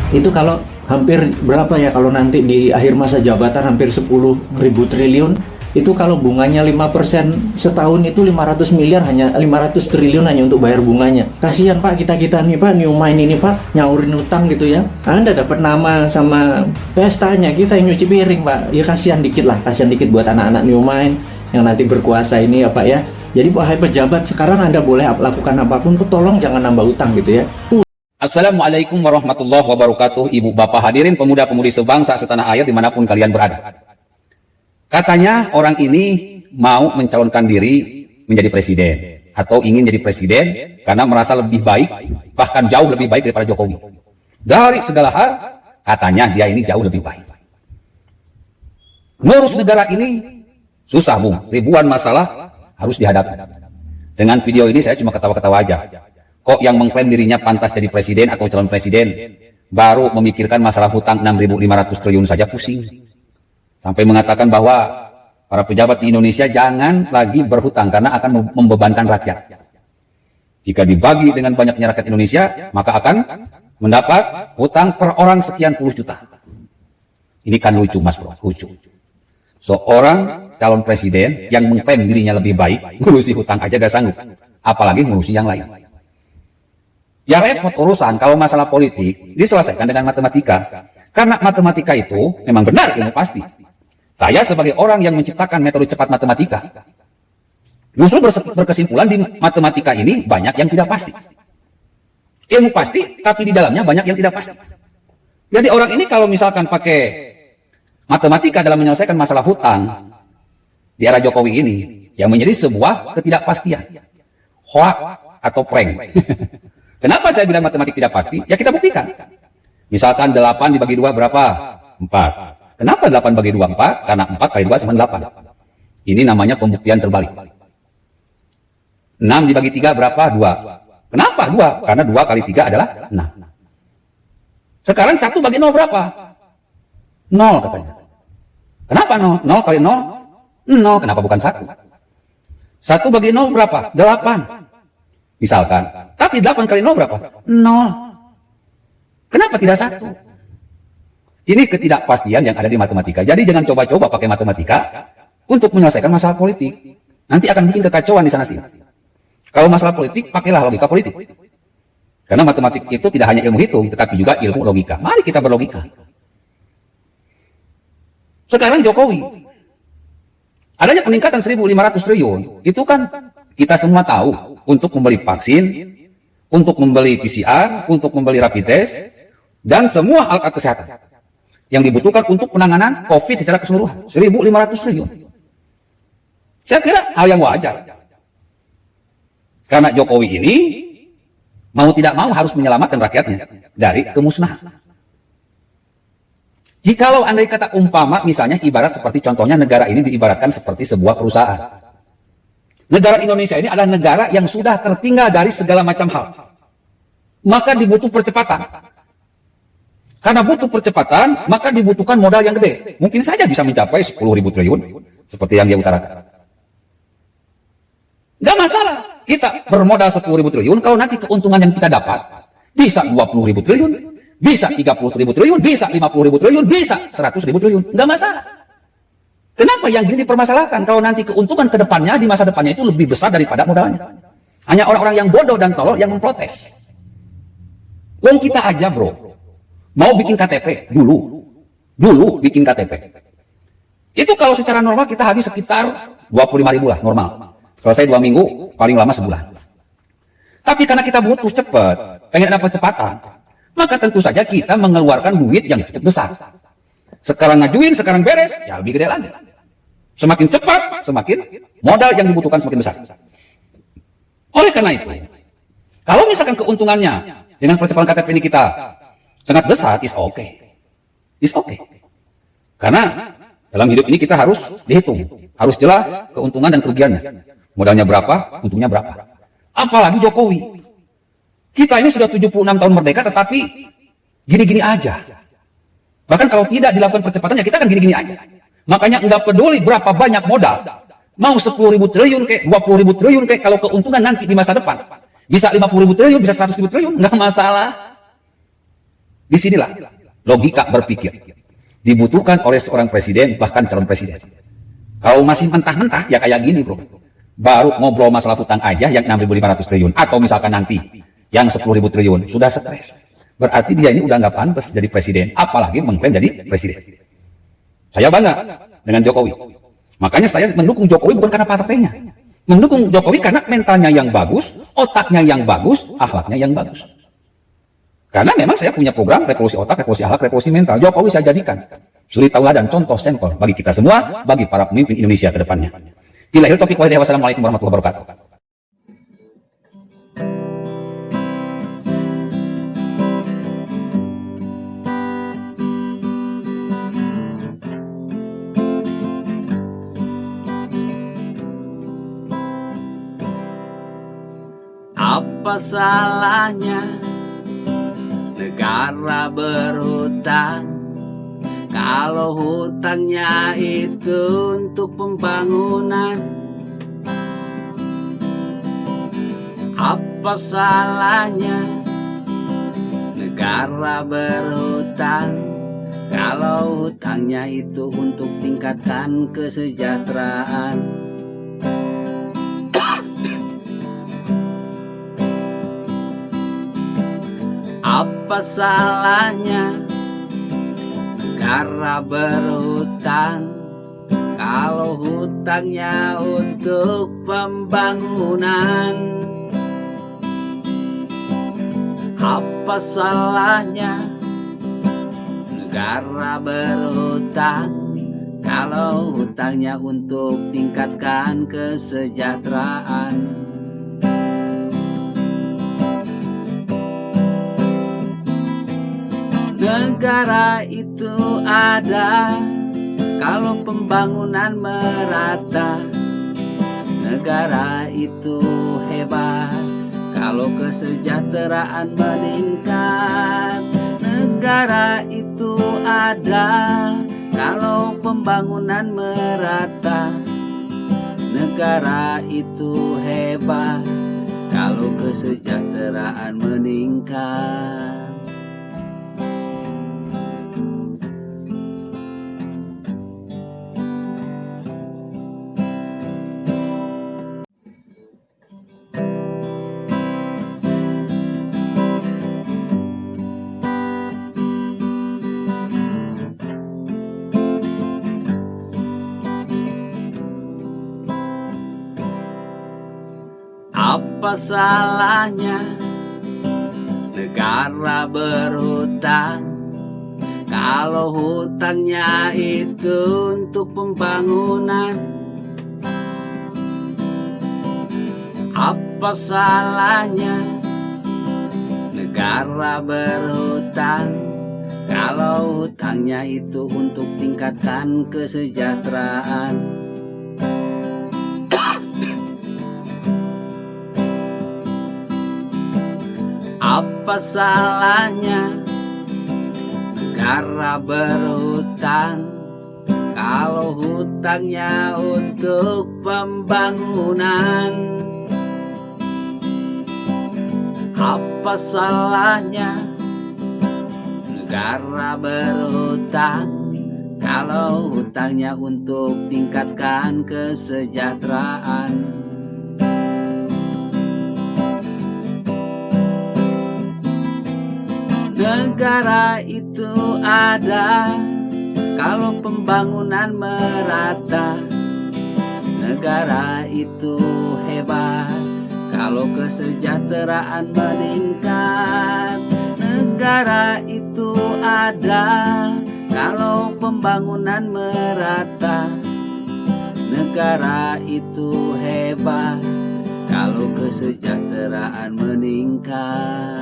Itu kalau hampir berapa ya, kalau nanti di akhir masa jabatan hampir 10.000 triliun, itu kalau bunganya 5% setahun itu 500 miliar, hanya 500 triliun hanya untuk bayar bunganya. Kasihan Pak, kita nih Pak, New Mind ini Pak, nyaurin utang gitu ya. Anda dapat nama sama pestanya, kita yang nyuci piring Pak. Ya kasihan dikit lah, kasihan dikit buat anak-anak New Mind yang nanti berkuasa ini ya Pak ya. Jadi wahai pejabat, sekarang Anda boleh lakukan apapun, tolong jangan nambah utang gitu ya. Assalamualaikum warahmatullahi wabarakatuh. Ibu bapak hadirin pemuda-pemudi sebangsa setanah air dimanapun kalian berada. Katanya orang ini mau mencalonkan diri menjadi presiden, atau ingin jadi presiden karena merasa lebih baik, bahkan jauh lebih baik daripada Jokowi. Dari segala hal, katanya dia ini jauh lebih baik. Ngurus negara ini susah Bung, ribuan masalah harus dihadapi. Dengan video ini saya cuma ketawa-ketawa aja. Kok yang mengklaim dirinya pantas jadi presiden atau calon presiden baru memikirkan masalah hutang 6.500 triliun saja pusing. Sampai mengatakan bahwa para pejabat di Indonesia jangan lagi berhutang karena akan membebankan rakyat. Jika dibagi dengan banyaknya rakyat Indonesia, maka akan mendapat hutang per orang sekian puluh juta. Ini kan lucu Mas Bro, lucu. Seorang calon presiden yang mengklaim dirinya lebih baik, ngurusi hutang aja gak sanggup, apalagi ngurusi yang lain. Ya repot urusan kalau masalah politik diselesaikan dengan matematika. Karena matematika itu memang benar ilmu pasti. Saya sebagai orang yang menciptakan metode cepat matematika, justru berkesimpulan di matematika ini banyak yang tidak pasti. Ilmu pasti, tapi di dalamnya banyak yang tidak pasti. Jadi orang ini kalau misalkan pakai matematika dalam menyelesaikan masalah hutang di era Jokowi ini, yang menjadi sebuah ketidakpastian. Hoax atau prank. Kenapa saya bilang matematik tidak pasti? Ya kita buktikan. Misalkan 8 dibagi 2 berapa? 4. Kenapa 8 bagi 2 4? Karena 4 kali 2 sama 8. Ini namanya pembuktian terbalik. 6 dibagi 3 berapa? 2. Kenapa 2? Karena 2 kali 3 adalah 6. Sekarang 1 bagi 0 berapa? 0 katanya. Kenapa 0? 0 kali 0? 0. Kenapa bukan 1? 1 bagi 0 berapa? 8. Misalkan. Tapi 8 kali 0 berapa? 0. Kenapa tidak 1? Ini ketidakpastian yang ada di matematika. Jadi jangan coba-coba pakai matematika untuk menyelesaikan masalah politik. Nanti akan bikin kekacauan di sana sini. Kalau masalah politik, pakailah logika politik. Karena matematik itu tidak hanya ilmu hitung, tetapi juga ilmu logika. Mari kita berlogika. Sekarang Jokowi. Adanya peningkatan 1.500 triliun. Itu kan kita semua tahu. Untuk membeli vaksin, untuk membeli PCR, untuk membeli rapid test, dan semua alat kesehatan yang dibutuhkan untuk penanganan COVID secara keseluruhan. 1.500 triliun. Saya kira hal yang wajar. Karena Jokowi ini mau tidak mau harus menyelamatkan rakyatnya dari kemusnahan. Jikalau andai kata umpama misalnya ibarat seperti contohnya negara ini diibaratkan seperti sebuah perusahaan. Negara Indonesia ini adalah negara yang sudah tertinggal dari segala macam hal. Maka dibutuh percepatan. Karena butuh percepatan, maka dibutuhkan modal yang gede. Mungkin saja bisa mencapai 10.000 triliun, seperti yang dia utarakan. Gak masalah. Kita bermodal 10.000 triliun, kalau nanti keuntungan yang kita dapat, bisa 20.000 triliun, bisa 30.000 triliun, bisa 50.000 triliun, bisa 100.000 triliun. Gak masalah. Kenapa yang gini dipermasalahkan? Kalau nanti keuntungan ke depannya, di masa depannya itu lebih besar daripada modalnya. Hanya orang-orang yang bodoh dan tolol yang memprotes. Wong kita aja bro, mau bikin KTP dulu bikin KTP. Itu kalau secara normal kita habis sekitar 25.000 lah normal. Selesai 2 minggu, paling lama sebulan. Tapi karena kita butuh cepat, pengen dapat kecepatan, maka tentu saja kita mengeluarkan duit yang cukup besar. Sekarang ngajuin, sekarang beres, ya lebih gede lagi. Semakin cepat, semakin modal yang dibutuhkan semakin besar. Oleh karena itu, kalau misalkan keuntungannya dengan percepatan KTP ini kita sangat besar, is okay. Is okay. Karena dalam hidup ini kita harus dihitung. Harus jelas keuntungan dan kerugiannya. Modalnya berapa, untungnya berapa. Apalagi Jokowi. Kita ini sudah 76 tahun merdeka, tetapi gini-gini aja. Bahkan kalau tidak dilakukan percepatannya, kita kan gini-gini aja. Makanya nggak peduli berapa banyak modal. Mau 10.000 triliun kayak 20.000 triliun kayak, kalau keuntungan nanti di masa depan bisa 50.000 triliun, bisa 100.000 triliun, nggak masalah. Disinilah logika berpikir dibutuhkan oleh seorang presiden, bahkan calon presiden. Kalau masih mentah-mentah, ya kayak gini bro. Baru ngobrol masalah hutang aja yang 6.500 triliun. Atau misalkan nanti yang 10.000 triliun. Sudah stres. Berarti dia ini udah nggak pantas jadi presiden. Apalagi mengklaim jadi presiden. Saya bangga dengan Jokowi. Makanya saya mendukung Jokowi bukan karena partainya. Mendukung Jokowi karena mentalnya yang bagus, otaknya yang bagus, akhlaknya yang bagus. Karena memang saya punya program revolusi otak, revolusi akhlak, revolusi mental. Jokowi saya jadikan suri tauladan, contoh sampel bagi kita semua, bagi para pemimpin Indonesia ke depannya. Bila topik wassalamualaikum warahmatullahi wabarakatuh. Apa salahnya negara berhutang kalau hutangnya itu untuk pembangunan? Apa salahnya negara berhutang kalau hutangnya itu untuk tingkatkan kesejahteraan? Apa salahnya negara berhutang kalau hutangnya untuk pembangunan? Apa salahnya negara berhutang kalau hutangnya untuk tingkatkan kesejahteraan? Negara itu ada kalau pembangunan merata. Negara itu hebat kalau kesejahteraan meningkat. Negara itu ada kalau pembangunan merata. Negara itu hebat kalau kesejahteraan meningkat. Apa salahnya negara berhutang kalau hutangnya itu untuk pembangunan? Apa salahnya negara berhutang kalau hutangnya itu untuk tingkatkan kesejahteraan? Apa salahnya negara berhutang kalau hutangnya untuk pembangunan? Apa salahnya negara berhutang kalau hutangnya untuk tingkatkan kesejahteraan? Negara itu ada kalau pembangunan merata. Negara itu hebat kalau kesejahteraan meningkat. Negara itu ada kalau pembangunan merata. Negara itu hebat kalau kesejahteraan meningkat.